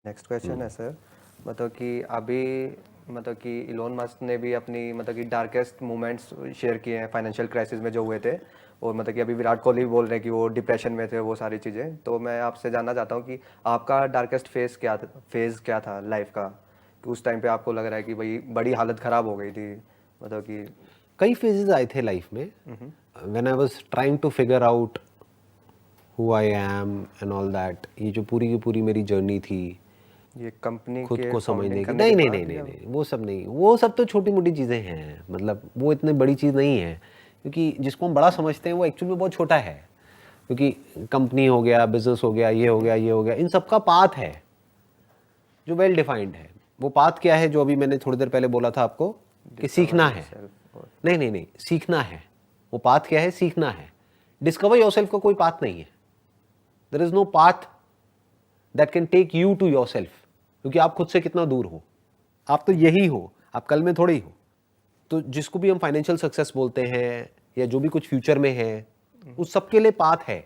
Next question है sir, मतलब कि अभी मतलब कि इलोन मस्क ने भी अपनी मतलब कि डार्केस्ट मोमेंट्स शेयर किए हैं फाइनेंशियल क्राइसिस में जो हुए थे, और मतलब कि अभी विराट कोहली भी बोल रहे हैं कि वो डिप्रेशन में थे, वो सारी चीज़ें। तो मैं आपसे जानना चाहता हूँ कि आपका डार्केस्ट फेज़ क्या था लाइफ का, कि उस टाइम पे आपको लग रहा है कि भाई बड़ी हालत ख़राब हो गई थी, मतलब कि। कई फेजेस आए थे लाइफ में when I was trying to figure out who I am and all that. ये जो पूरी की पूरी मेरी जर्नी थी ये कंपनी खुद के को फाउंडिंग समझने की, करने के नहीं नहीं नहीं बाद नहीं या। नहीं, वो सब नहीं, वो सब तो छोटी मोटी चीज़ें हैं, मतलब वो इतनी बड़ी चीज़ नहीं है, क्योंकि जिसको हम बड़ा समझते हैं वो एक्चुअली में बहुत छोटा है। क्योंकि कंपनी हो गया, बिजनेस हो गया, ये हो गया, ये हो गया, इन सब का पाथ है जो वेल डिफाइंड है। वो पाथ क्या है जो अभी मैंने थोड़ी देर पहले बोला था आपको कि डिस्कवर सीखना है। योरसेल्फ और। नहीं नहीं नहीं, सीखना है। वो पाथ क्या है? सीखना है। डिस्कवर योरसेल्फ का कोई पाथ नहीं है। There is no path that can take you to yourself, क्योंकि आप खुद से कितना दूर हो। आप तो यही हो, आप कल में थोड़े ही हो। तो जिसको भी हम फाइनेंशियल सक्सेस बोलते हैं या जो भी कुछ फ्यूचर में है, उस सबके लिए पाथ है।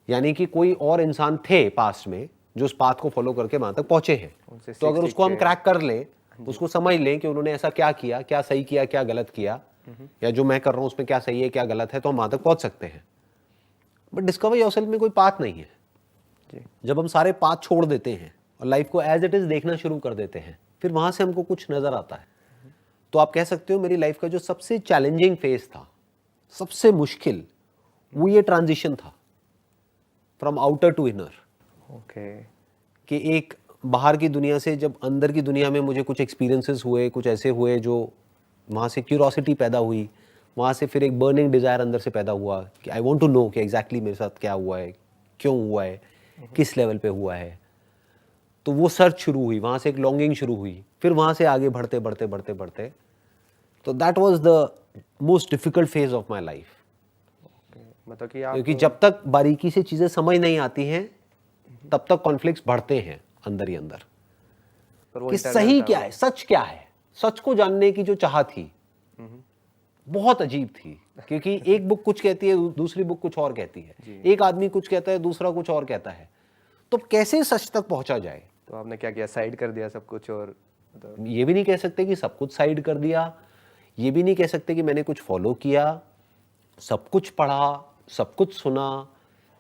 यानी कि कोई और इंसान थे पास्ट में जो उस पाथ को फॉलो करके वहां तक पहुंचे हैं। उनसे तो सीख अगर सीख उसको हम के। क्रैक कर लें, उसको समझ लें कि उन्होंने ऐसा क्या किया, क्या सही किया, क्या गलत किया, या जो मैं कर रहा हूं उसमें क्या सही है, क्या गलत है, तो हम वहां तक पहुंच सकते हैं। बट डिस्कवर योरसेल्फ में कोई पाथ नहीं है। जी। जब हम सारे पाथ छोड़ देते हैं और लाइफ को एज इट इज देखना शुरू कर देते हैं, फिर वहां से हमको कुछ नजर आता है। तो आप कह सकते हो मेरी लाइफ का जो सबसे चैलेंजिंग फेज था, सबसे मुश्किल, वो ये ट्रांजिशन था from outer to inner. Okay. कि एक बाहर की दुनिया से जब अंदर की दुनिया में मुझे कुछ एक्सपीरियंसेस हुए, कुछ ऐसे हुए जो वहाँ से क्यूरोसिटी पैदा हुई, वहाँ से फिर एक बर्निंग डिज़ायर अंदर से पैदा हुआ कि आई वांट टू नो कि एग्जैक्टली मेरे साथ क्या हुआ है, क्यों हुआ है, किस लेवल पे हुआ है। तो वो सर्च शुरू हुई, वहाँ से एक लॉन्गिंग शुरू हुई, फिर वहाँ से आगे बढ़ते बढ़ते बढ़ते बढ़ते, तो that was the most difficult phase of my life. मतलब कि आप। क्योंकि जब तक बारीकी से चीज़ें समझ नहीं आती हैं तब तक कॉन्फ्लिक्ट्स बढ़ते हैं अंदर ही अंदर, पर वो कि इंटरनल सही था क्या वो। है, सच क्या है। सच को जानने की जो चाह थी बहुत अजीब थी, क्योंकि एक बुक कुछ कहती है, दूसरी बुक कुछ और कहती है, जी। एक आदमी कुछ कहता है, दूसरा कुछ और कहता है। तो कैसे सच तक पहुंचा जाए? तो आपने क्या किया, साइड कर दिया सब कुछ और मतलब। ये भी नहीं कह सकते कि सब कुछ साइड कर दिया, ये भी नहीं कह सकते कि मैंने कुछ फॉलो किया। सब कुछ पढ़ा, सब कुछ सुना,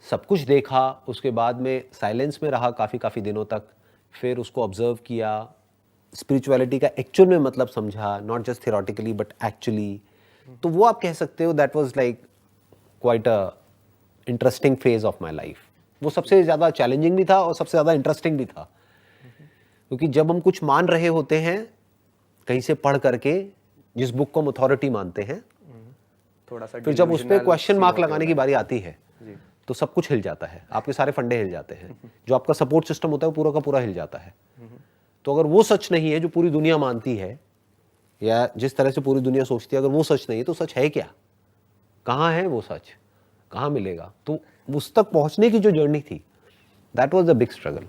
सब कुछ देखा, उसके बाद में साइलेंस में रहा काफ़ी काफ़ी दिनों तक, फिर उसको ऑब्जर्व किया, स्पिरिचुअलिटी का एक्चुअल में मतलब समझा, not just theoretically but actually. तो वो आप कह सकते हो that was like quite a interesting phase of my life. वो सबसे ज़्यादा चैलेंजिंग भी था और सबसे ज़्यादा इंटरेस्टिंग भी था, क्योंकि जब हम कुछ मान रहे होते हैं कहीं से पढ़ करके, जिस बुक को हम अथॉरिटी मानते हैं, थोड़ा सा फिर जब उस पर डिल्यूजनल क्वेश्चन फील मार्क होते हो लगाने की लाइफ बारी में। आती है जी। तो सब कुछ हिल जाता है, आपके सारे फंडे हिल जाते हैं, जो आपका सपोर्ट सिस्टम होता है वो पूरा का पूरा हिल जाता है। तो अगर वो सच नहीं है जो पूरी दुनिया मानती है, या जिस तरह से पूरी दुनिया सोचती है, अगर वो सच नहीं है तो सच है क्या? कहाँ है वो सच? कहाँ मिलेगा? तो उस तक पहुंचने की जो जर्नी थी, that was the big struggle.